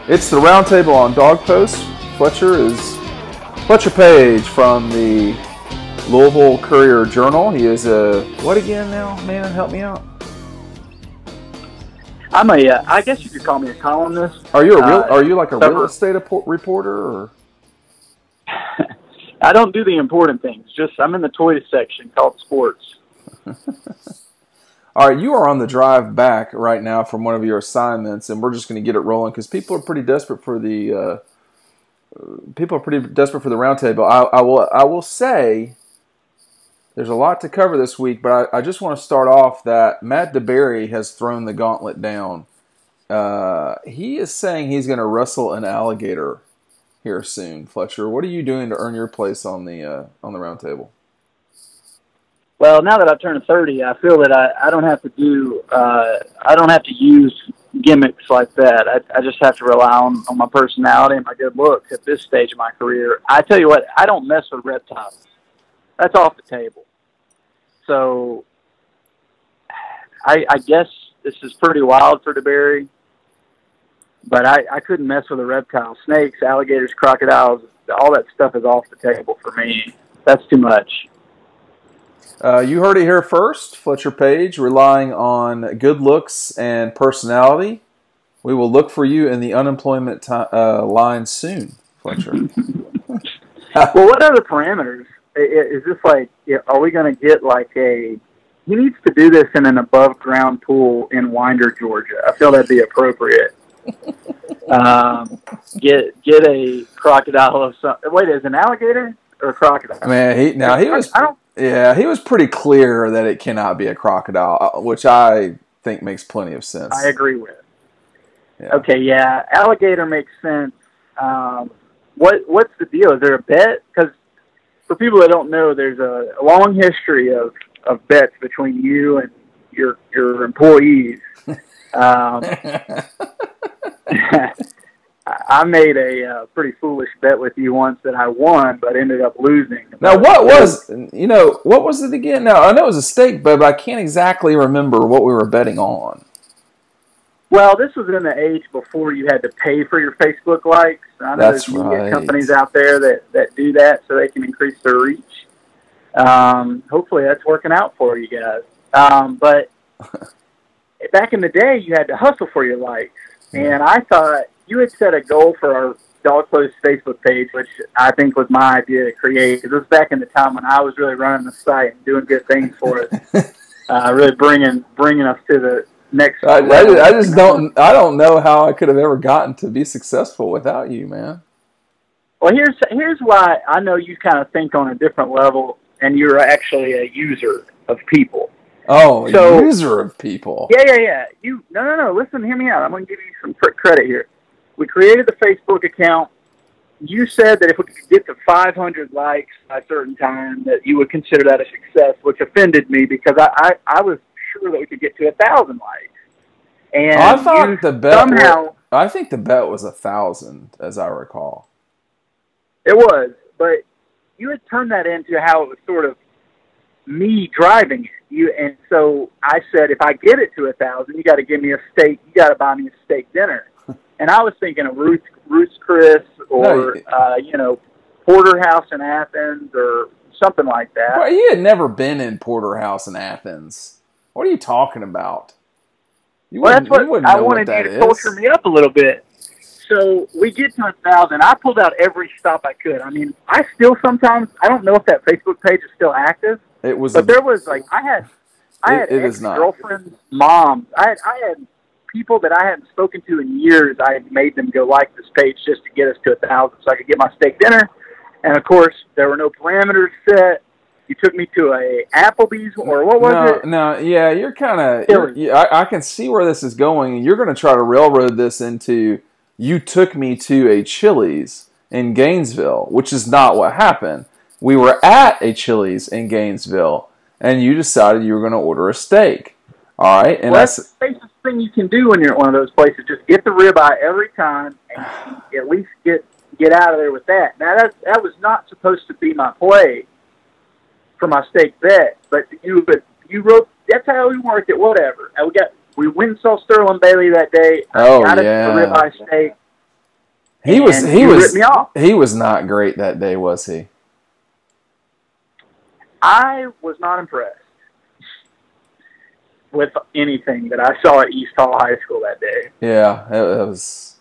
It's the Roundtable on Dawg Post. Fletcher Page from the Louisville Courier-Journal. He is a, what again now, man? Help me out. I'm a, I guess you could call me a columnist. Are you like a real estate reporter? Or? I don't do the important things. Just I'm in the toy section called sports. All right, you are on the drive back right now from one of your assignments, and we're just going to get it rolling because people are pretty desperate for the Roundtable. I will say there's a lot to cover this week, but I just want to start off that Matt DeBerry has thrown the gauntlet down. He is saying he's going to wrestle an alligator here soon. Fletcher, what are you doing to earn your place on the Roundtable? Well, now that I've turned 30, I feel that I don't have to do I don't have to use gimmicks like that. I just have to rely on my personality and my good looks at this stage of my career. I tell you what, I don't mess with reptiles. That's off the table. So I guess this is pretty wild for DeBerry, but I couldn't mess with a reptile. Snakes, alligators, crocodiles, all that stuff is off the table for me. That's too much. You heard it here first. Fletcher Page, relying on good looks and personality. We will look for you in the unemployment line soon, Fletcher. Well, what are the parameters? Is this like, are we going to get like he needs to do this in an above-ground pool in Winder, Georgia. I feel that'd be appropriate. Get a crocodile of some. Wait, is an alligator or a crocodile? Man, he was pretty clear that it cannot be a crocodile, which I think makes plenty of sense. I agree with. Yeah. Okay, yeah, alligator makes sense. What's the deal? Is there a bet? Because for people that don't know, there's a long history of bets between you and your employees. I made a pretty foolish bet with you once that I won, but ended up losing. Now, what was it again? Now, I know it was a stake bet, but I can't exactly remember what we were betting on. Well, this was in the age before you had to pay for your Facebook likes. I know there's media companies out there that do that so they can increase their reach. Hopefully that's working out for you guys. But back in the day, you had to hustle for your likes. And I thought you had set a goal for our Dawg Post Facebook page, which I think was my idea to create. Because it was back in the time when I was really running the site and doing good things for us, really bringing us to the next level. I don't know how I could have ever gotten to be successful without you, man. Well, here's why I know you kind of think on a different level, and you're actually a user of people. Oh, a user of people. Yeah. No. Listen, hear me out. I'm going to give you some credit here. We created the Facebook account. You said that if we could get to 500 likes by a certain time, that you would consider that a success, which offended me because I was sure that we could get to 1,000 likes. And I thought I think the bet was 1,000, as I recall. It was, but you had turned that into how it was sort of me driving it. And so I said, if I get it to 1,000, you got to give me a steak. You got to buy me a steak dinner. And I was thinking of Ruth's Chris or Porterhouse in Athens or something like that. Well, you had never been in Porterhouse in Athens. What are you talking about? That's what I wanted you to culture me up a little bit. So we get to 1,000. I pulled out every stop I could. I mean, I still sometimes, I don't know if that Facebook page is still active. There was like, I had ex-girlfriends, moms. I had people that I hadn't spoken to in years. I had made them go like this page just to get us to 1,000 so I could get my steak dinner. And of course, there were no parameters set. You took me to a Applebee's or what was it? No, yeah, you're kind of, I can see where this is going. You're going to try to railroad this into, you took me to a Chili's in Gainesville, which is not what happened. We were at a Chili's in Gainesville, and you decided you were going to order a steak. All right, and that's the safest thing you can do when you're at one of those places. Just get the ribeye every time, and at least get out of there with that. Now that was not supposed to be my play for my steak bet, but you wrote. That's how we worked it. Whatever. And we went and saw Sterling Bailey that day. I got it the ribeye steak. He ripped me off. He was not great that day, was he? I was not impressed with anything that I saw at East Hall High School that day. Yeah, that was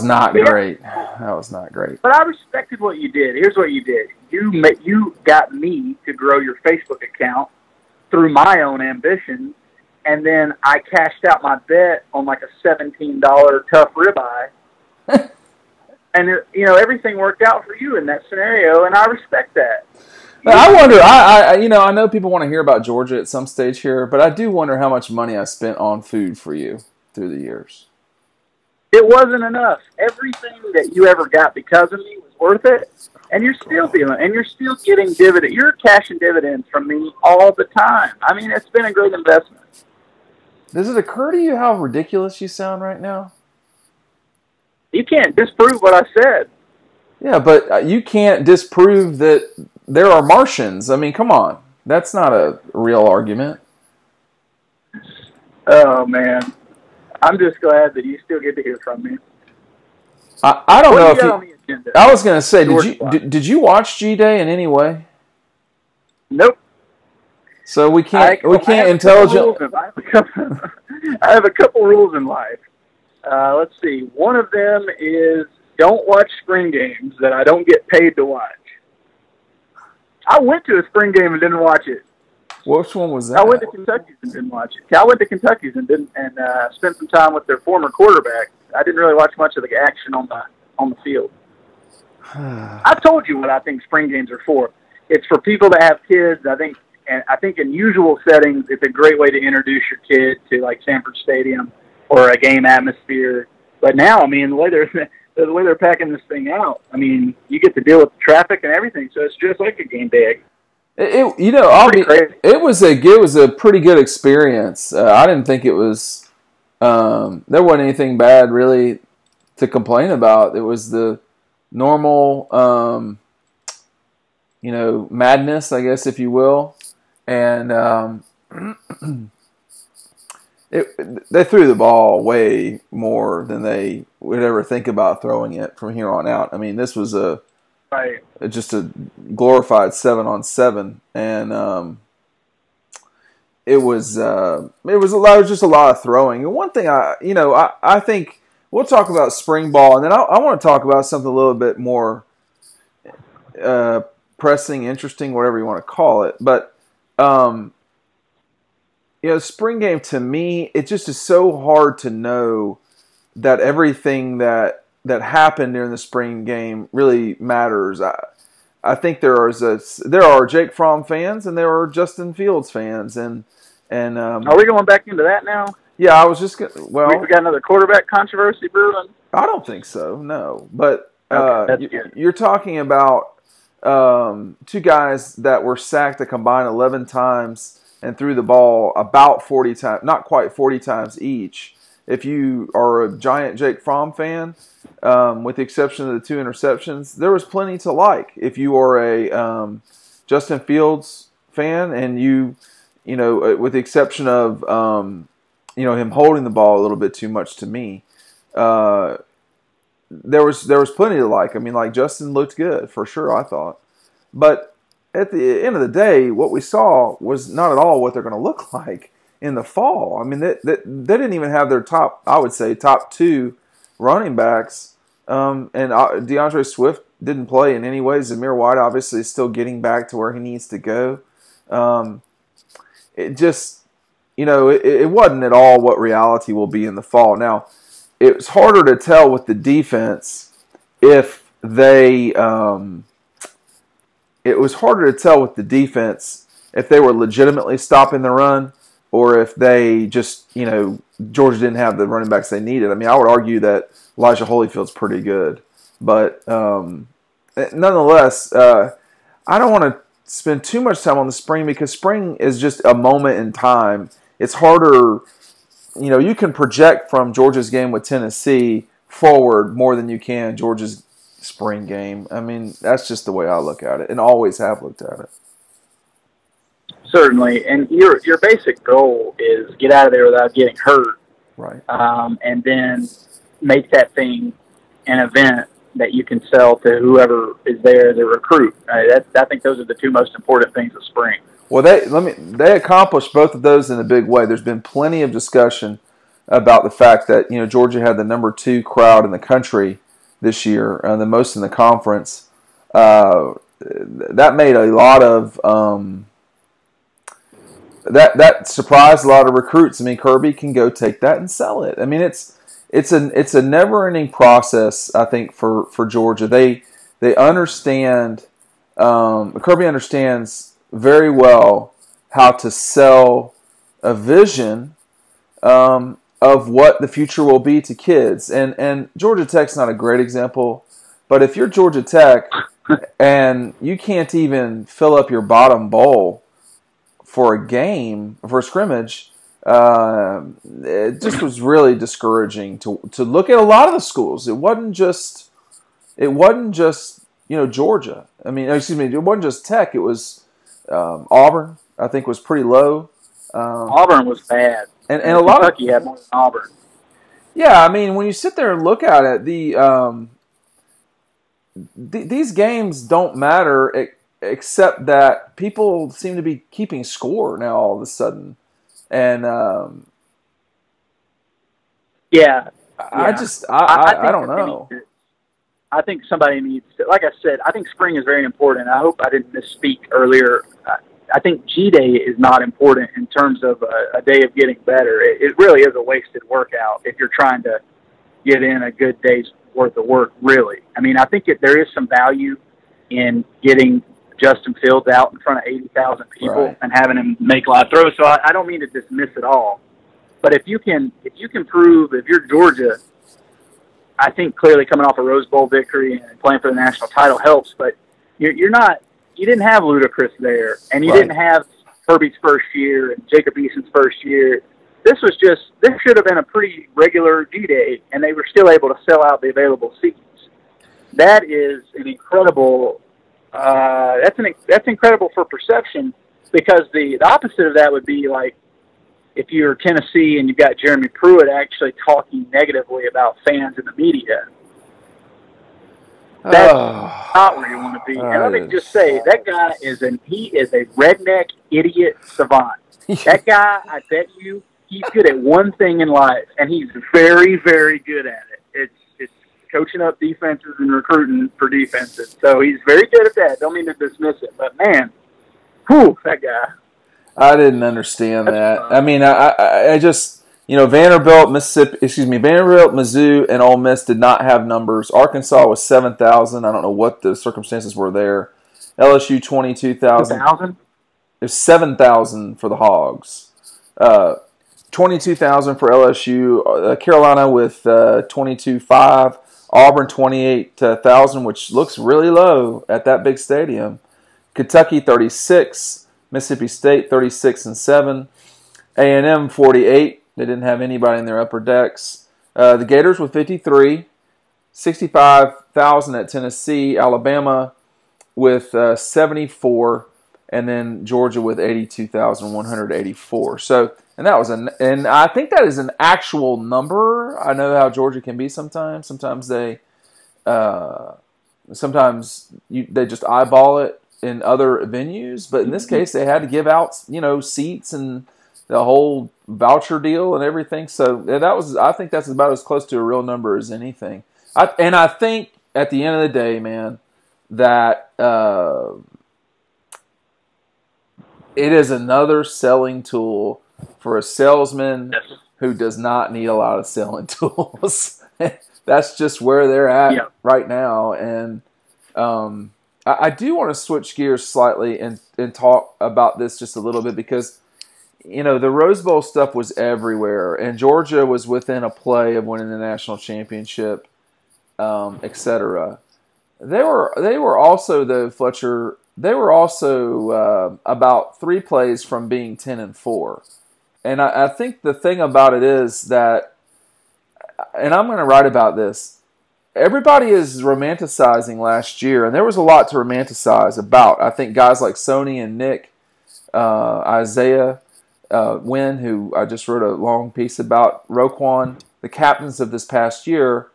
not great. That was not great. But I respected what you did. Here's what you did. You got me to grow your Facebook account through my own ambition, and then I cashed out my bet on like a $17 tough ribeye. And everything worked out for you in that scenario, and I respect that. I wonder. I know people want to hear about Georgia at some stage here, but I do wonder how much money I spent on food for you through the years. It wasn't enough. Everything that you ever got because of me was worth it, and you're still getting dividends. You're cashing dividends from me all the time. I mean, it's been a great investment. Does it occur to you how ridiculous you sound right now? You can't disprove what I said. Yeah, but you can't disprove that there are Martians. I mean, come on. That's not a real argument. Oh, man. I'm just glad that you still get to hear from me. I don't know if you... I was going to say, did you watch G-Day in any way? Nope. So we can't intelligently... I have a couple rules in life. Let's see. One of them is don't watch spring games that I don't get paid to watch. I went to a spring game and didn't watch it. Which one was that? I went to Kentucky's and didn't watch it. I went to Kentucky's and spent some time with their former quarterback. I didn't really watch much of the action on the field. I've told you what I think spring games are for. It's for people that have kids. I think in usual settings, it's a great way to introduce your kid to like Sanford Stadium or a game atmosphere. But now, I mean, the way they're packing this thing out, I mean, you get to deal with the traffic and everything, so it's just like a game day. It was a pretty good experience. I didn't think it was. There wasn't anything bad really to complain about. It was the normal, madness, I guess, if you will, and they threw the ball way more than they would ever think about throwing it from here on out. I mean, this was just a glorified 7-on-7, and it was just a lot of throwing. And one thing I think we'll talk about spring ball, and then I want to talk about something a little bit more pressing, interesting, whatever you want to call it. But spring game to me, it just is so hard to know that everything that happened during the spring game really matters. I think there are Jake Fromm fans and there are Justin Fields fans, and are we going back into that now? Yeah, I was just we've got another quarterback controversy brewing. I don't think so, no. But okay, you're talking about two guys that were sacked a combined 11 times and threw the ball about 40 times, not quite 40 times each. If you are a giant Jake Fromm fan, with the exception of the 2 interceptions, there was plenty to like. If you are a Justin Fields fan, and with the exception of him holding the ball a little bit too much to me, there was plenty to like. I mean, like, Justin looked good for sure, I thought, but at the end of the day, what we saw was not at all what they're going to look like in the fall. I mean, they didn't even have their top 2 running backs, and DeAndre Swift didn't play in any way. Zamir White obviously is still getting back to where he needs to go. It just, it wasn't at all what reality will be in the fall. Now, it's harder to tell with the defense if they were legitimately stopping the run, or if they just, Georgia didn't have the running backs they needed. I mean, I would argue that Elijah Holyfield's pretty good. But nonetheless, I don't want to spend too much time on the spring, because spring is just a moment in time. It's harder, you can project from Georgia's game with Tennessee forward more than you can Georgia's spring game. I mean, that's just the way I look at it, and always have looked at it. Certainly, and your basic goal is get out of there without getting hurt. Right. And then make that thing an event that you can sell to whoever is there as a recruit. I think those are the two most important things of spring. Well, they accomplished both of those in a big way. There's been plenty of discussion about the fact that Georgia had the number 2 crowd in the country this year, the most in the conference. That made a lot of that surprised a lot of recruits. I mean, Kirby can go take that and sell it. I mean, it's a never-ending process, I think, for Georgia. They understand. Kirby understands very well how to sell a vision of what the future will be to kids. And Georgia Tech's not a great example, but if you're Georgia Tech and you can't even fill up your bottom bowl for a game, for a scrimmage, it just was really discouraging to look at a lot of the schools. It wasn't just Georgia. I mean, excuse me, it wasn't just Tech. It was Auburn, I think, was pretty low. Auburn was bad. And a lot of Kentucky had more than Auburn. Yeah, I mean, when you sit there and look at it, these games don't matter except that people seem to be keeping score now all of a sudden. And I don't know. I think somebody needs to, like I said, I think spring is very important. I hope I didn't misspeak earlier. I think G-Day is not important in terms of a day of getting better. It really is a wasted workout if you're trying to get in a good day's worth of work, really. I mean, I think there is some value in getting Justin Fields out in front of 80,000 people and having him make live throws. So I don't mean to dismiss it all. But if you can prove, if you're Georgia, I think clearly coming off a Rose Bowl victory and playing for the national title helps, but you're not. You didn't have Ludacris there, and you didn't have Herbie's first year and Jacob Eason's first year. This should have been a pretty regular G-Day, and they were still able to sell out the available seats. That is an incredible. That's incredible for perception, because the opposite of that would be like if you're Tennessee and you've got Jeremy Pruitt actually talking negatively about fans in the media. That's not where you want to be. And let me just say, that guy he is a redneck idiot savant. That guy, I bet you, he's good at one thing in life, and he's very, very good at it. It's coaching up defenses and recruiting for defenses. So he's very good at that. Don't mean to dismiss it, but man, that guy. I didn't understand that. I mean, I just, Vanderbilt, Mizzou, and Ole Miss did not have numbers. Arkansas was 7,000. I don't know what the circumstances were there. LSU 22,000. 2,000? It was 7,000 for the Hogs. 22,000 for LSU. Carolina with 22,500. Auburn 28,000, which looks really low at that big stadium. Kentucky 36. Mississippi State 36,700. A&M 48. They didn't have anybody in their upper decks. The Gators with 53. 65,000 at Tennessee. Alabama with 74. And then Georgia with 82,184. So, and I think that is an actual number. I know how Georgia can be sometimes. Sometimes they just eyeball it in other venues, but in this case they had to give out seats and the whole voucher deal and everything. So I think that's about as close to a real number as anything. I think at the end of the day, man, that it is another selling tool for a salesman who does not need a lot of selling tools. That's just where they're at right now. And I do want to switch gears slightly and talk about this just a little bit, because, the Rose Bowl stuff was everywhere, and Georgia was within a play of winning the national championship, etc. They were also, though, Fletcher, they were also about 3 plays from being 10-4. And I think the thing about it is that, and I'm going to write about this, everybody is romanticizing last year, and there was a lot to romanticize about. I think guys like Sony and Nick, Isaiah, Wynn, who I just wrote a long piece about, Roquan, the captains of this past year,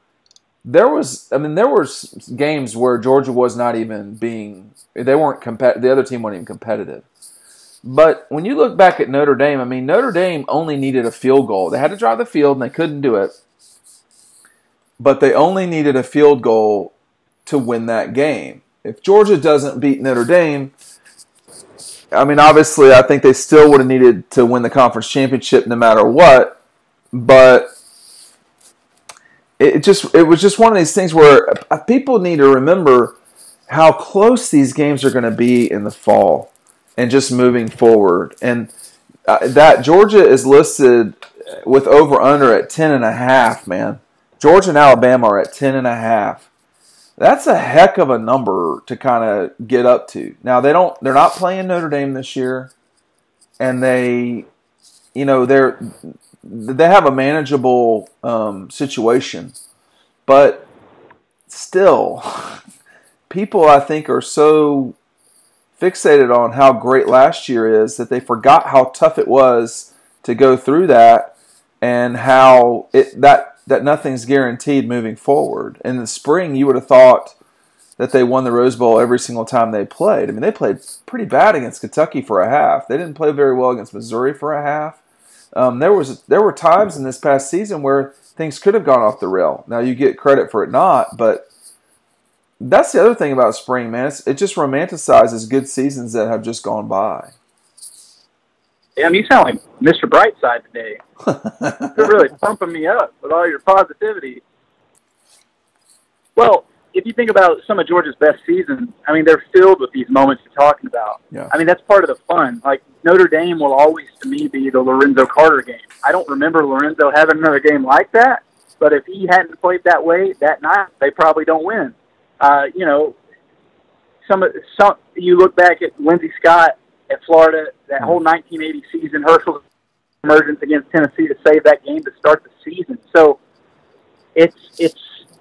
there were games where Georgia was not even the other team wasn't even competitive. But when you look back at Notre Dame, Notre Dame only needed a field goal. They had to drive the field and they couldn't do it. But they only needed a field goal to win that game. If Georgia doesn't beat Notre Dame, obviously, I think they still would have needed to win the conference championship no matter what. But it was just one of these things where people need to remember how close these games are going to be in the fall and just moving forward. And that Georgia is listed with over-under at 10.5, man. Georgia and Alabama are at 10.5. That's a heck of a number to kind of get up to. Now they're not playing Notre Dame this year, and they have a manageable situation, but still, people I think are so fixated on how great last year is that they forgot how tough it was to go through that, and how that nothing's guaranteed moving forward. In the spring, you would have thought that they won the Rose Bowl every single time they played. They played pretty bad against Kentucky for a half. They didn't play very well against Missouri for a half. There were times in this past season where things could have gone off the rail. Now you get credit for it not, but that's the other thing about spring, man. It just romanticizes good seasons that have just gone by. Yeah, you sound like Mr. Brightside today. You're really pumping me up with all your positivity. Well, if you think about some of Georgia's best seasons, they're filled with these moments you're talking about. Yeah. That's part of the fun. Like, Notre Dame will always, to me, be the Lorenzo Carter game. I don't remember Lorenzo having another game like that, but if he hadn't played that way that night, they probably don't win. You look back at Lindsey Scott at Florida, that whole 1980 season, Herschel's emergence against Tennessee to save that game to start the season. So it's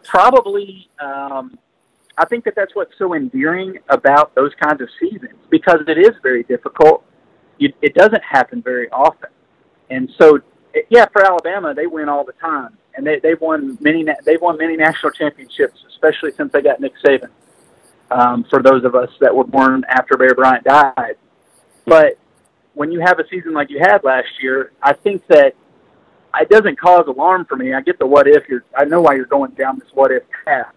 probably, I think that's what's so endearing about those kinds of seasons, because it is very difficult. It doesn't happen very often. And so, for Alabama, they win all the time. And they've won many national championships, especially since they got Nick Saban, for those of us that were born after Bear Bryant died. But when you have a season like you had last year, I think that it doesn't cause alarm for me. I get the what if. I know why you're going down this what if path,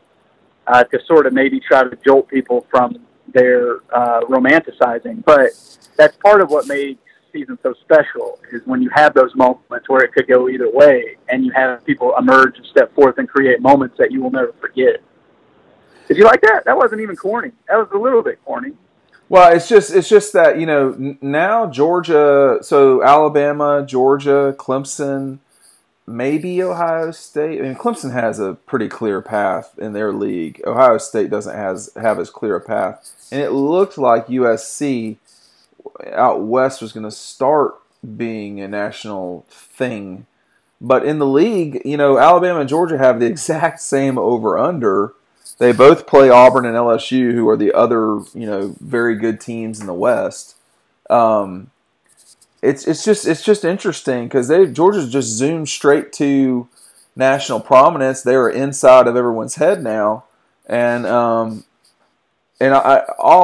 to sort of maybe try to jolt people from their romanticizing. But that's part of what made season so special, is when you have those moments where it could go either way, and you have people emerge and step forth and create moments that you will never forget. Did you like that? That wasn't even corny. That was a little bit corny. Well, it's just that, now Georgia, so Alabama, Georgia, Clemson, maybe Ohio State. Clemson has a pretty clear path in their league. Ohio State doesn't have as clear a path. And it looked like USC out west was going to start being a national thing. But in the league, Alabama and Georgia have the exact same over-under. They both play Auburn and LSU, who are the other, very good teams in the West. It's just interesting because Georgia's just zoomed straight to national prominence. They are inside of everyone's head now, and all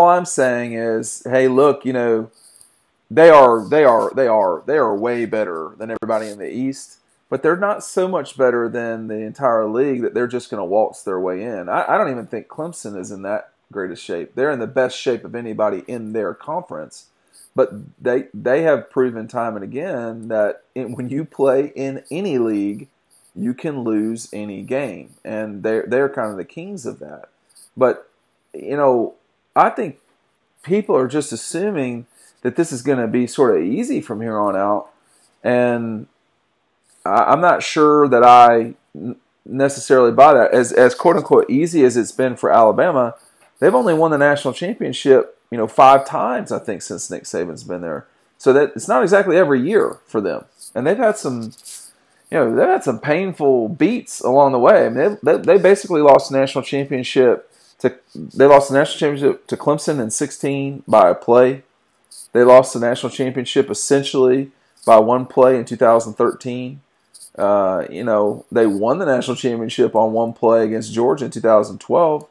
I'm saying is, hey, look, they are way better than everybody in the East. But they're not so much better than the entire league that they're just going to waltz their way in. I don't even think Clemson is in that great a shape. They're in the best shape of anybody in their conference. But they have proven time and again that when you play in any league, you can lose any game. And they're kind of the kings of that. But, I think people are just assuming that this is going to be sort of easy from here on out. And I'm not sure that I necessarily buy that. As quote-unquote easy as it's been for Alabama, they've only won the national championship, 5 times, I think, since Nick Saban's been there. So that it's not exactly every year for them. And they've had some, painful beats along the way. They basically lost the national championship to Clemson in 2016 by a play. They lost the national championship essentially by one play in 2013. They won the national championship on one play against Georgia in 2012.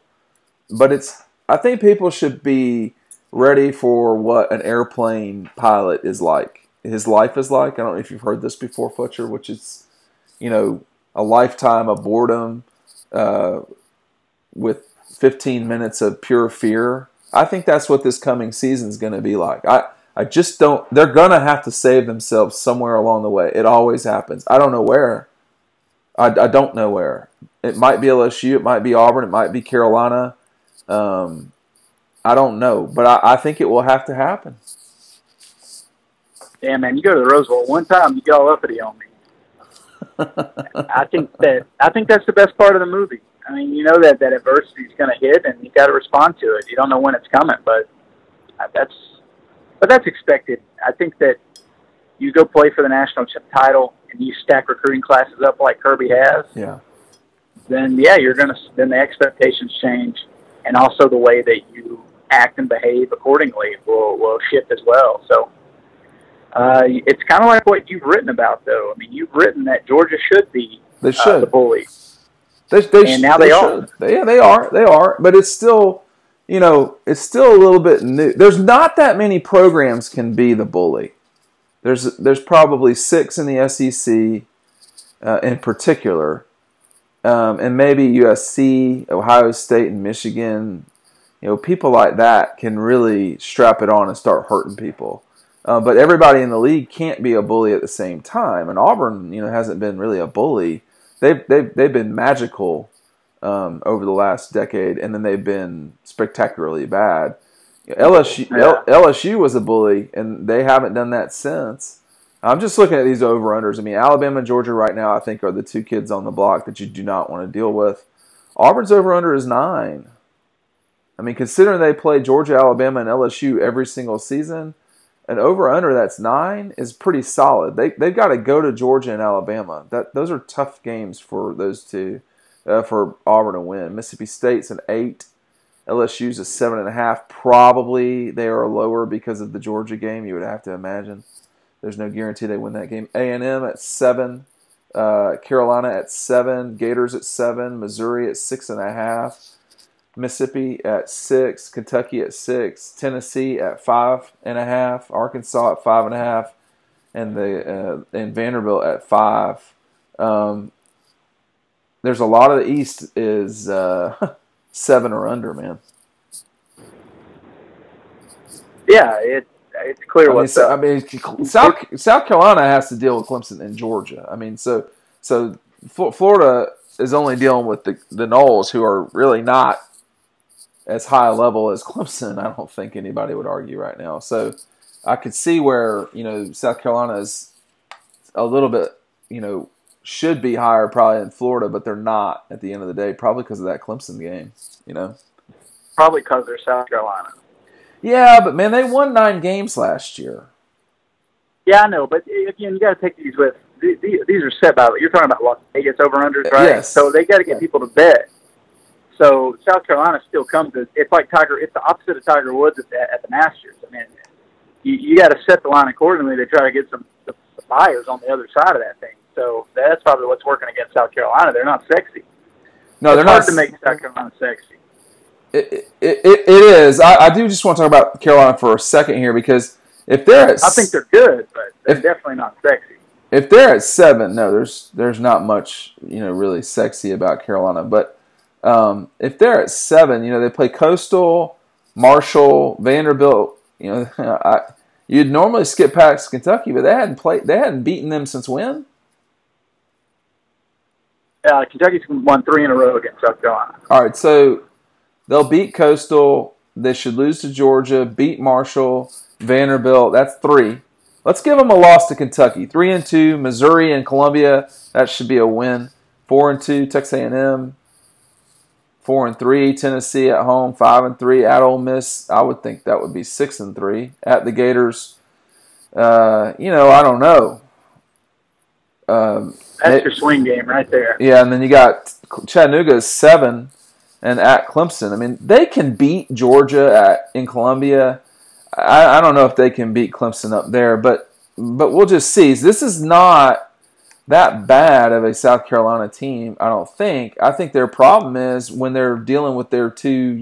But I think people should be ready for what an airplane pilot is like. His life is like. I don't know if you've heard this before, Fletcher, which is, a lifetime of boredom with 15 minutes of pure fear. I think that's what this coming season is going to be like. I just don't. They're going to have to save themselves somewhere along the way. It always happens. I don't know where. I don't know where. It might be LSU. It might be Auburn. It might be Carolina. I don't know. But I think it will have to happen. Yeah, man. You go to the Rose Bowl one time, you get all uppity on me. I think that's the best part of the movie. I mean, you know that adversity is going to hit, and you got to respond to it. You don't know when it's coming, but that's expected. I think that you go play for the national title and you stack recruiting classes up like Kirby has. Yeah. Then then the expectations change, and also the way that you act and behave accordingly will shift as well. So. It's kind of like what you've written about, though. I mean, you've written that Georgia should be the bully. And now they are. Yeah, they are. They are. But it's still, it's still a little bit new. There's not that many programs can be the bully. There's probably 6 in the SEC in particular, and maybe USC, Ohio State, and Michigan. People like that can really strap it on and start hurting people. But everybody in the league can't be a bully at the same time. And Auburn, hasn't been really a bully. They've been magical over the last decade, and then they've been spectacularly bad. LSU was a bully, and they haven't done that since. I'm just looking at these over-unders. I mean, Alabama and Georgia right now, I think, are the 2 kids on the block that you do not want to deal with. Auburn's over-under is 9. I mean, considering they play Georgia, Alabama, and LSU every single season, an over-under that's 9 is pretty solid. They've got to go to Georgia and Alabama. Those are tough games for those two, for Auburn to win. Mississippi State's an 8. LSU's a 7.5. Probably they are lower because of the Georgia game, you would have to imagine. There's no guarantee they win that game. A&M at 7. Carolina at 7. Gators at 7. Missouri at 6.5. Mississippi at 6, Kentucky at 6, Tennessee at 5.5, Arkansas at 5.5, and Vanderbilt at 5. There's a lot of the East is 7 or under, man. Yeah, it's clear what's up. South Carolina has to deal with Clemson and Georgia. I mean, so Florida is only dealing with the Noles, who are really not as high a level as Clemson. I don't think anybody would argue right now. So I could see where, South Carolina is a little bit, should be higher probably than Florida, but they're not at the end of the day, probably because of that Clemson game, Probably because they're South Carolina. Yeah, but man, they won 9 games last year. Yeah, I know, but again, you got to take these with, these are set by, you're talking about Las Vegas over-unders, right? Yes. So they got to get people to bet. So South Carolina still comes to, it's like it's the opposite of Tiger Woods at the Masters. I mean, you got to set the line accordingly to try to get some the buyers on the other side of that thing. So that's probably what's working against South Carolina. They're not sexy. No, they're not. It's hard to make South Carolina sexy. It is. I do just want to talk about Carolina for a second here, because if they're at, I think they're good, but they're definitely not sexy. If they're at 7, no, there's not much really sexy about Carolina, but. If they're at 7, they play Coastal, Marshall, Vanderbilt. You'd normally skip past Kentucky, but they hadn't beaten them since when? Kentucky's won 3 in a row against South Carolina. All right, so they'll beat Coastal. They should lose to Georgia, beat Marshall, Vanderbilt. That's 3. Let's give them a loss to Kentucky. 3-2, Missouri and Columbia. That should be a win. 4-2, Texas A&M. 4-3, Tennessee at home. 5-3 at Ole Miss. I would think that would be 6-3 at the Gators. I don't know. That's your swing game right there. Yeah, and then you got Chattanooga is 7 and at Clemson. I mean, they can beat Georgia in Columbia. I don't know if they can beat Clemson up there, but but we'll just see. This is not that bad of a South Carolina team, I don't think. I think their problem is when they're dealing with their two,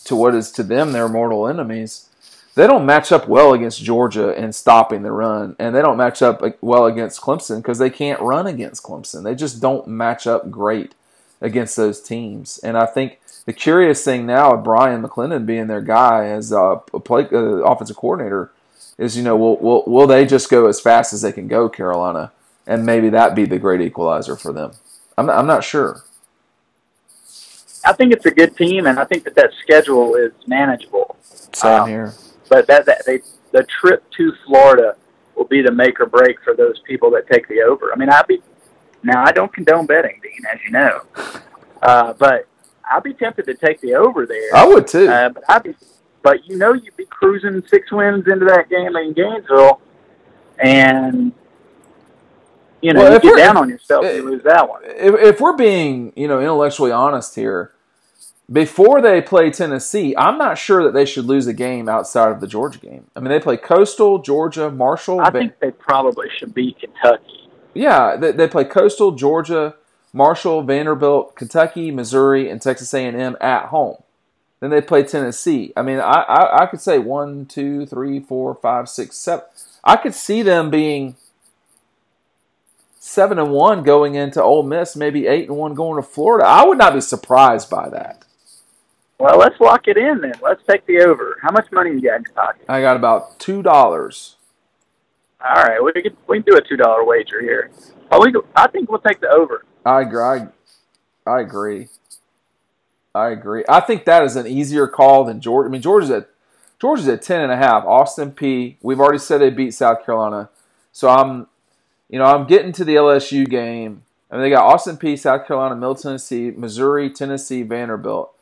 to what is to them their mortal enemies, they don't match up well against Georgia in stopping the run, and they don't match up well against Clemson because they can't run against Clemson. They just don't match up great against those teams. And I think the curious thing now with Brian McClendon being their guy as offensive coordinator is, will they just go as fast as they can go, Carolina, and maybe that be the great equalizer for them? I'm not sure. I think it's a good team, and I think that schedule is manageable. Same here. But the trip to Florida will be the make or break for those people that take the over. I mean, now I don't condone betting, Dean, as you know, but I'd be tempted to take the over there. I would too. But you'd be cruising 6 wins into that game in Gainesville, and you get down on yourself if you lose that one. If we're being intellectually honest here. Before they play Tennessee, I'm not sure that they should lose a game outside of the Georgia game. I mean, they play Coastal, Georgia, Marshall. I think they probably should beat Kentucky. Yeah, they play Coastal, Georgia, Marshall, Vanderbilt, Kentucky, Missouri, and Texas A&M at home. Then they play Tennessee. I mean, I could say 1, 2, 3, 4, 5, 6, 7. I could see them being 7-1 going into Ole Miss, maybe 8-1 going to Florida. I would not be surprised by that. Well, let's lock it in then. Let's take the over. How much money you got in your pocket? I got about $2. All right, we can do a $2 wager here. I think we'll take the over. I agree. I think that is an easier call than Georgia. I mean, Georgia's at 10.5. Austin Peay. We've already said they beat South Carolina, so I'm getting to the LSU game. I mean, they got Austin Peay, South Carolina, Middle Tennessee, Missouri, Tennessee, Vanderbilt.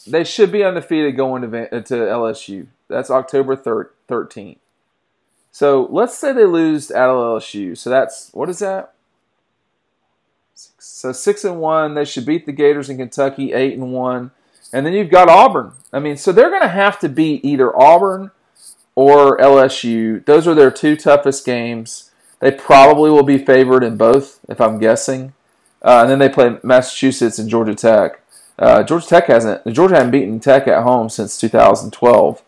They should be undefeated going to LSU. That's October 13th. So let's say they lose at LSU. So that's, what is that? So 6-1. They should beat the Gators in Kentucky, 8-1. And then you've got Auburn. I mean, so they're going to have to beat either Auburn or LSU. Those are their two toughest games. They probably will be favored in both, if I'm guessing. And then they play Massachusetts and Georgia Tech. Georgia hadn't beaten Tech at home since 2012,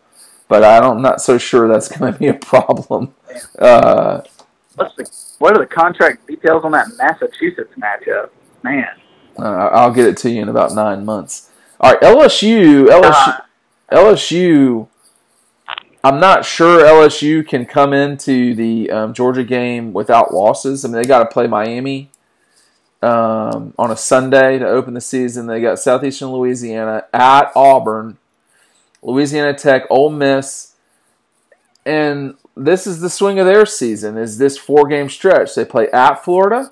but I'm not so sure that's going to be a problem. What are the contract details on that Massachusetts matchup? Man, I'll get it to you in about 9 months. All right, LSU. I'm not sure LSU can come into the Georgia game without losses. I mean, they got to play Miami on a Sunday to open the season. They got Southeastern Louisiana at Auburn, Louisiana Tech, Ole Miss, and this is the swing of their season, is this 4-game stretch. They play at Florida,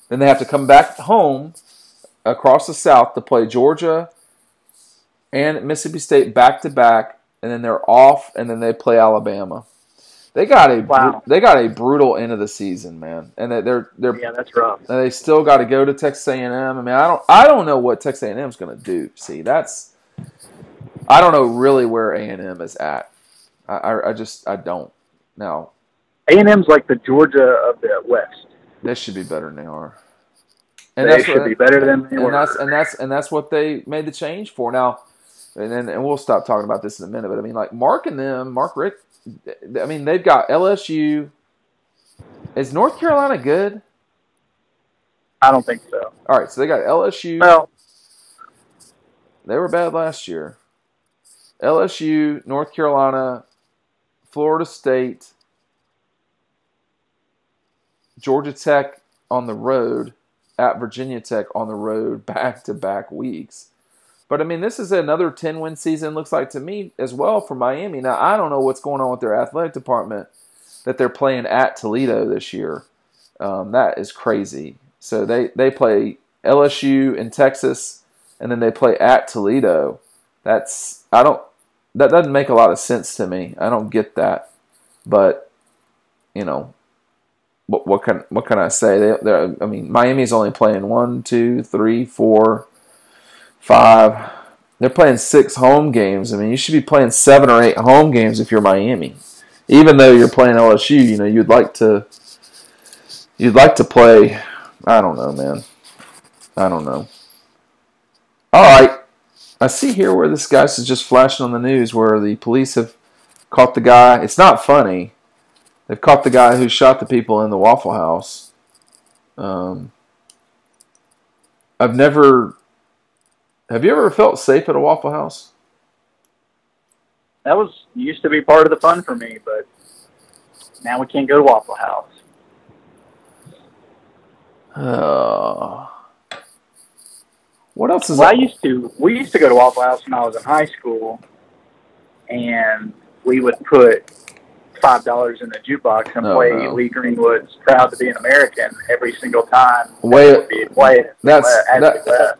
then they have to come back home across the South to play Georgia and Mississippi State back-to-back, and then they're off, and then they play Alabama. They got a brutal end of the season, man, and they're that's rough. And they still got to go to Texas A&M. I mean, I don't know what Texas A&M is going to do. See, I don't know really where A&M is at. I don't. Now, A&M's like the Georgia of the West. They should be better than they are. And they should be better than they were. And that's what they made the change for. Now, and we'll stop talking about this in a minute. But I mean, like Mark Richt. I mean, they've got LSU. Is North Carolina good? I don't think so. All right, so they got LSU. Well, they were bad last year. LSU, North Carolina, Florida State, Georgia Tech on the road, at Virginia Tech on the road, back-to-back weeks. But, I mean, this is another 10-win season, looks like to me, as well for Miami. Now, I don't know what's going on with their athletic department that they're playing at Toledo this year. That is crazy. So they play LSU in Texas, and then they play at Toledo. That doesn't make a lot of sense to me. I don't get that. But, you know, what can I say? I mean, Miami's only playing 1, 2, 3, 4, 5. They're playing 6 home games. I mean, you should be playing 7 or 8 home games if you're Miami. even though you're playing LSU, you'd like to play. I don't know, man. I don't know. All right. I see here where this guy's is just flashing on the news where the police have caught the guy. It's not funny. They've caught the guy who shot the people in the Waffle House. Have you ever felt safe at a Waffle House? That used to be part of the fun for me, but now we can't go to Waffle House. What else is well, we used to go to Waffle House when I was in high school, and we would put $5 in the jukebox and play Lee Greenwood's "Proud to Be an American" every single time.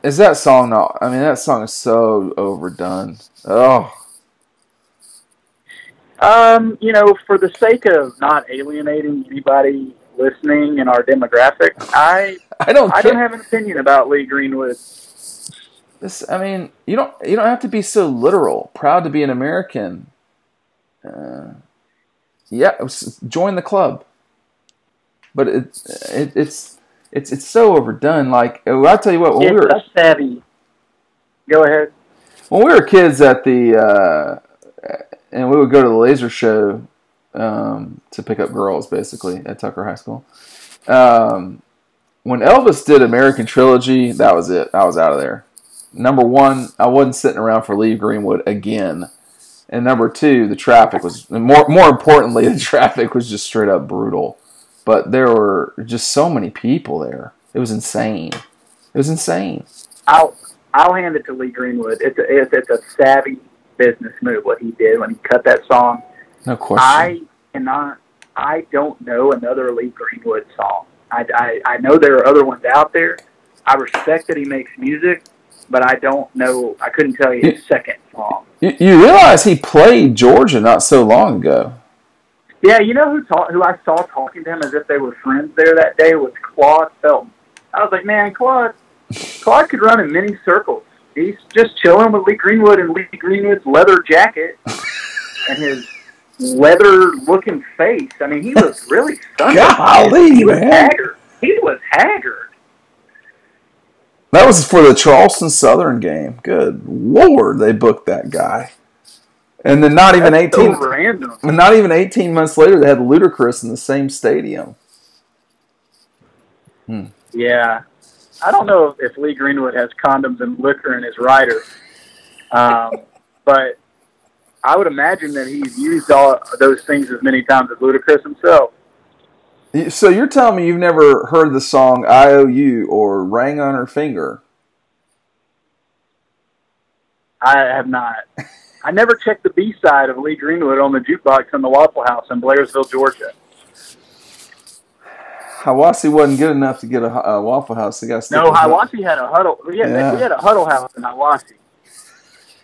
Is that song not? I mean, that song is so overdone. Oh. For the sake of not alienating anybody listening in our demographic, I don't have an opinion about Lee Greenwood. You don't have to be so literal. Proud to be an American. Join the club. But it's so overdone. Like, I'll tell you what. When we were savvy. Go ahead. When we were kids and we would go to the laser show to pick up girls, basically, at Tucker High School. When Elvis did American Trilogy, that was it. I was out of there. Number one, I wasn't sitting around for Lee Greenwood again. And number two, the traffic was, more importantly, the traffic was just straight up brutal. But there were just so many people there. It was insane. I'll hand it to Lee Greenwood. It's a savvy business move what he did when he cut that song. No question. I don't know another Lee Greenwood song. I know there are other ones out there. I respect that he makes music, but I don't know. I couldn't tell you his second song. You realize he played Georgia not so long ago. Yeah, you know who I saw talking to him as if they were friends there that day was Claude Felton. I was like, man, Claude could run in many circles. He's just chilling with Lee Greenwood and Lee Greenwood's leather jacket and his leather-looking face. I mean, he was really stunning. Golly, he was haggard. He was haggard. That was for the Charleston Southern game. Good Lord, they booked that guy. And then not even 18 months later, they had Ludacris in the same stadium. Yeah. I don't know if Lee Greenwood has condoms and liquor in his rider. But I would imagine that he's used all those things as many times as Ludacris himself. So you're telling me you've never heard the song IOU or Ring on Her Finger? I have not. I never checked the B-side of Lee Greenwood on the jukebox in the Waffle House in Blairsville, Georgia. Hiawassee wasn't good enough to get a Waffle House. Hiawassee had a huddle. We had a Huddle House in Hiawassee.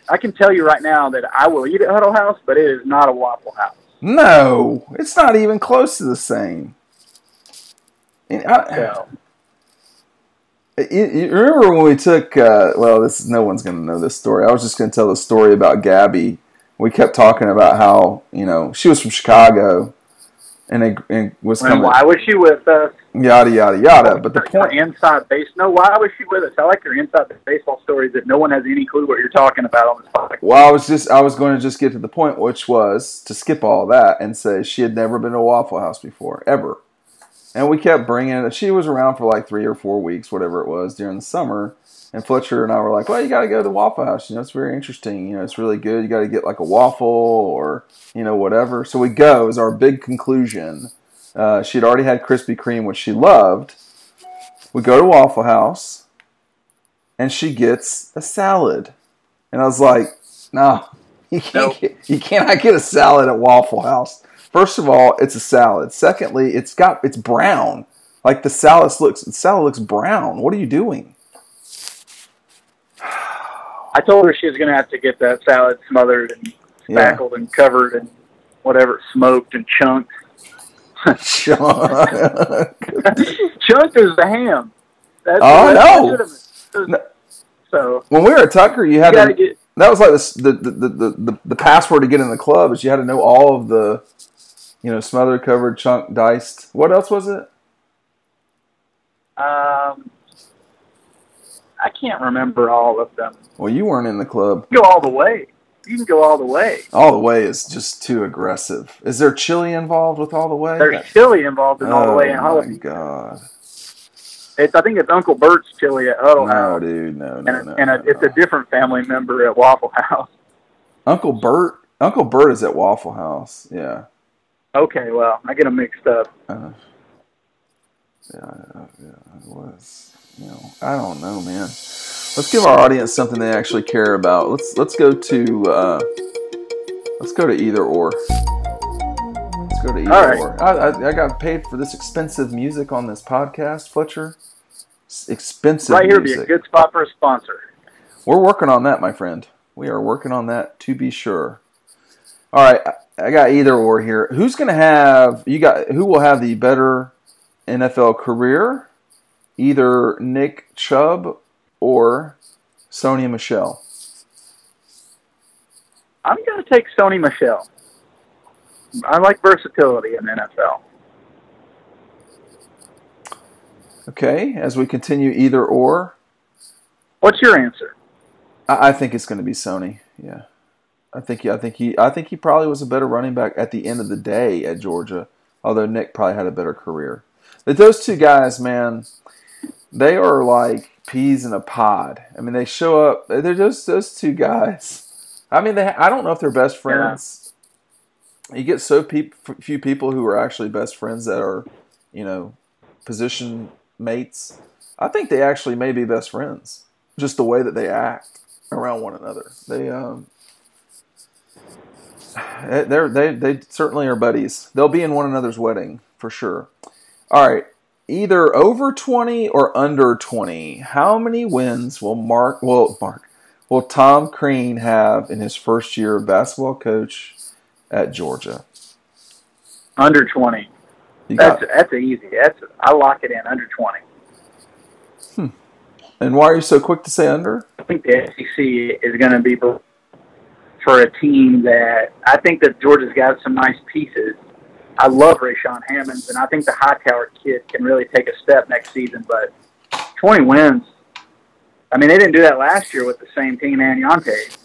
I can tell you right now that I will eat at Huddle House, but it is not a Waffle House. No, it's not even close to the same. You remember when we took, no one's going to know this story. I was just going to tell the story about Gabby. We kept talking about how, she was from Chicago and was coming. Why was she with us? Yada, yada, yada. But the point. Inside base. No, why was she with us? I like your inside baseball stories that no one has any clue what you're talking about on this podcast. Well, I was going to just get to the point, which was to skip all that and say she had never been to a Waffle House before, ever. And we kept bringing it. She was around for like 3 or 4 weeks, whatever it was, during the summer. And Fletcher and I were like, well, you got to go to the Waffle House. It's very interesting. It's really good. You got to get like a waffle or, whatever. So we go. It was our big conclusion. She had already had Krispy Kreme, which she loved. We go to Waffle House, and she gets a salad. And I was like, no, you cannot get a salad at Waffle House. First of all, it's a salad. Secondly, it's brown. Like the salad looks brown. What are you doing? I told her she was going to have to get that salad smothered and spackled and covered and whatever, smoked and chunked. Chunked is the ham. No. So when we were at Tucker, you had that was like the password to get in the club is you had to know all of the Smothered, covered, chunked, diced. What else was it? I can't remember all of them. Well, you weren't in the club. Go all the way. You can go all the way. All the way is just too aggressive. Is there chili involved with all the way? There's chili involved in all the way. Oh, my God. I think it's Uncle Bert's chili at Huddle House. No, dude, no. It's a different family member at Waffle House. Uncle Bert? Uncle Bert is at Waffle House, yeah. Okay, well, I get them mixed up. It was, I don't know, man. Let's give our audience something they actually care about. Let's go to either or. Let's go to either or. I got paid for this expensive music on this podcast, Fletcher. Expensive right here music. would be a good spot for a sponsor. We're working on that, my friend. We are working on that to be sure. All right, I got either or here. Who's going to have who will have the better NFL career? Either Nick Chubb or Sony Michel? I'm going to take Sony Michel. I like versatility in the NFL. Okay, as we continue either or. What's your answer? I think it's going to be Sony. Yeah, I think he probably was a better running back at the end of the day at Georgia. Although Nick probably had a better career. But those two guys, man, they are like peas in a pod. I mean, they show up. They're just those two guys. I mean, I don't know if they're best friends. Yeah. You get so few people who are actually best friends that are, position mates. I think they actually may be best friends. Just the way that they act around one another. They certainly are buddies. They'll be in one another's wedding for sure. All right. Either over 20 or under 20. How many wins will Tom Crean have in his first year of basketball coach at Georgia? Under 20. That's easy. I lock it in under 20. And why are you so quick to say under? I think the SEC is going to be for a team that I think that Georgia's got some nice pieces. I love Rashawn Hammonds, and I think the Hightower kid can really take a step next season. But 20 wins, I mean, they didn't do that last year with the same team and Yante.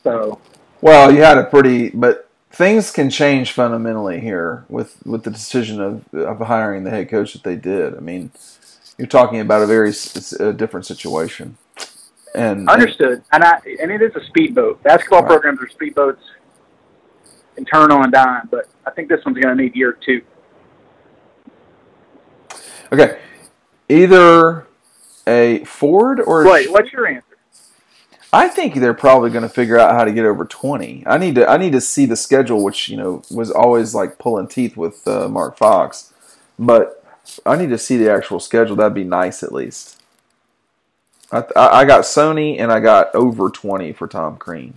So, well, you had but things can change fundamentally here with the decision of hiring the head coach that they did. I mean, you're talking about a very different situation. And understood, and it is a speedboat. Basketball programs are speedboats. And turn on a dime, but I think this one's going to need year 2. Okay, either a Ford or wait. What's your answer? I think they're probably going to figure out how to get over 20. I need to see the schedule, which was always like pulling teeth with Mark Fox, but I need to see the actual schedule. That'd be nice at least. I got Sony and I got over 20 for Tom Crean,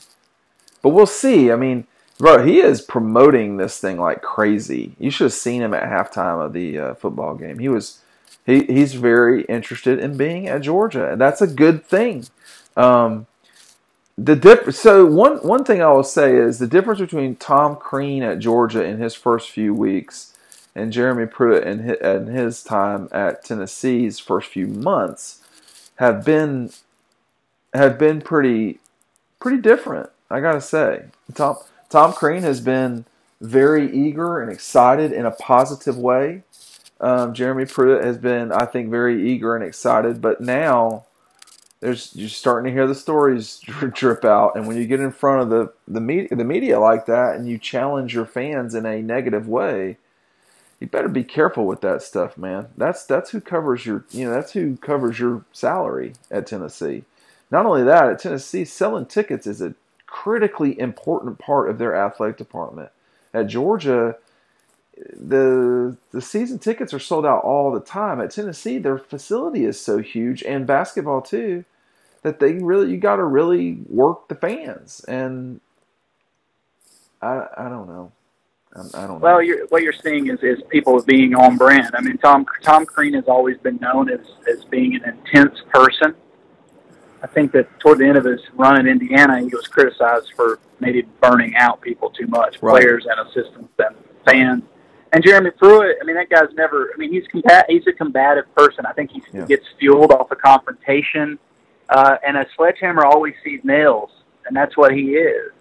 but we'll see. I mean. Bro, he is promoting this thing like crazy. You should have seen him at halftime of the football game. He's very interested in being at Georgia, and that's a good thing. So one thing I will say is the difference between Tom Crean at Georgia in his first few weeks and Jeremy Pruitt in his time at Tennessee's first few months have been pretty different. I gotta say, Tom Crean has been very eager and excited in a positive way. Jeremy Pruitt has been, I think, very eager and excited. But now you're starting to hear the stories drip out. And when you get in front of the media like that and you challenge your fans in a negative way, you better be careful with that stuff, man. That's who covers your salary at Tennessee. Not only that, at Tennessee, selling tickets is a critically important part of their athletic department. At Georgia, the season tickets are sold out all the time. At Tennessee, their facility is so huge, and basketball too, that you got to really work the fans. And I don't know. I don't know. Well, what you're seeing is people being on brand. I mean, Tom Crean has always been known as being an intense person. I think that toward the end of his run in Indiana, he was criticized for maybe burning out people too much, players and assistants and fans. And Jeremy Pruitt, I mean, that guy's never. I mean, he's a combative person. I think he gets fueled off of confrontation, and a sledgehammer always sees nails, and that's what he is.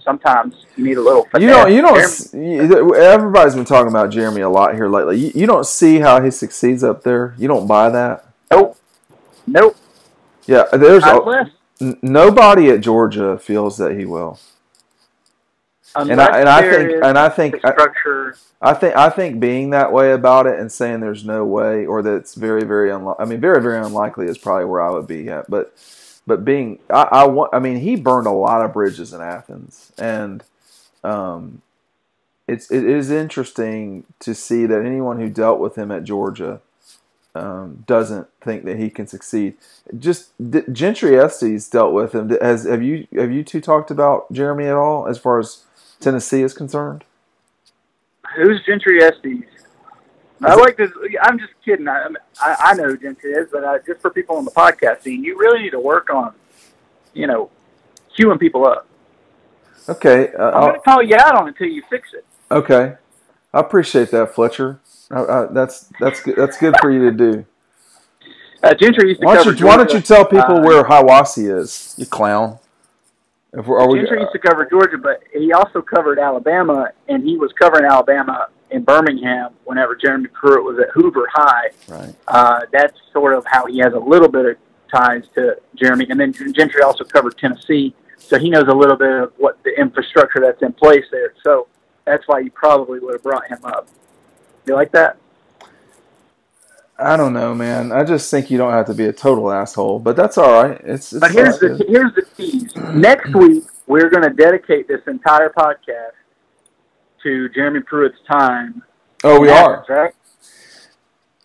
Sometimes you need a little finesse. You don't. Everybody's been talking about Jeremy a lot here lately. You don't see how he succeeds up there. You don't buy that. Nope. Yeah, there's nobody at Georgia feels that he will. I think being that way about it and saying there's no way, or that it's very, very unlikely. I mean, very, very unlikely is probably where I would be at. But being, I mean, he burned a lot of bridges in Athens, and it is interesting to see that anyone who dealt with him at Georgia doesn't think that he can succeed. Just Gentry Estes dealt with him. Have you two talked about Jeremy at all as far as Tennessee is concerned? Who's Gentry Estes? I'm just kidding. I know who Gentry is, but just for people on the podcast scene, you really need to work on, queuing people up. Okay. I'm going to call you out on it until you fix it. Okay. I appreciate that, Fletcher. That's good. That's good for you to do. Gentry used to cover Georgia. Why don't you tell people where Hiawassee is, you clown? Gentry used to cover Georgia, but he also covered Alabama, and he was covering Alabama in Birmingham whenever Jeremy Pruitt was at Hoover High. Right. That's sort of how he has a little bit of ties to Jeremy. And then Gentry also covered Tennessee, so he knows a little bit of what the infrastructure that's in place there. So that's why you probably would have brought him up. You like that? I don't know, man. I just think you don't have to be a total asshole, but that's all right. But here's the tease. Next week, we're going to dedicate this entire podcast to Jeremy Pruitt's time. Oh, we are, right?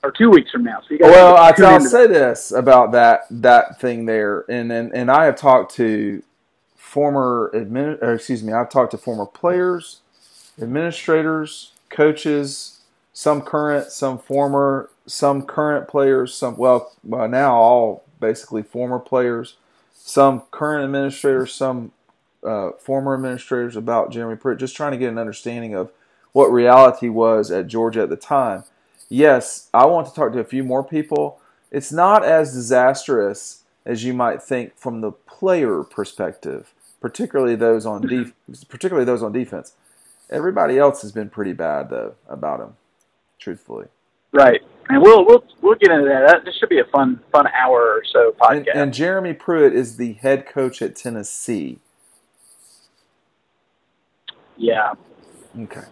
Or 2 weeks from now. So you I'll say this about that thing there, and I have talked to former players, administrators, coaches. Some current, some former, some current players, now all basically former players, some current administrators, some former administrators about Jeremy Pruitt, just trying to get an understanding of what reality was at Georgia at the time. Yes, I want to talk to a few more people. It's not as disastrous as you might think from the player perspective, particularly those on defense. Everybody else has been pretty bad though about him. Truthfully, right, and we'll get into that. This should be a fun hour or so podcast. And Jeremy Pruitt is the head coach at Tennessee. Yeah. Okay.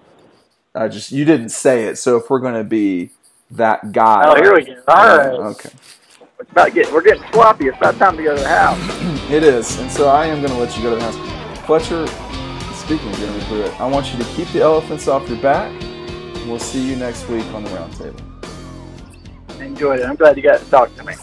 You didn't say it, so if we're going to be that guy. Oh, here we go. All right. Okay. We're getting sloppy. It's about time to go to the house. It is, and so I am going to let you go to the house. Fletcher, speaking of Jeremy Pruitt, I want you to keep the elephants off your back. We'll see you next week on the Roundtable. Enjoyed it. I'm glad you got to talk to me.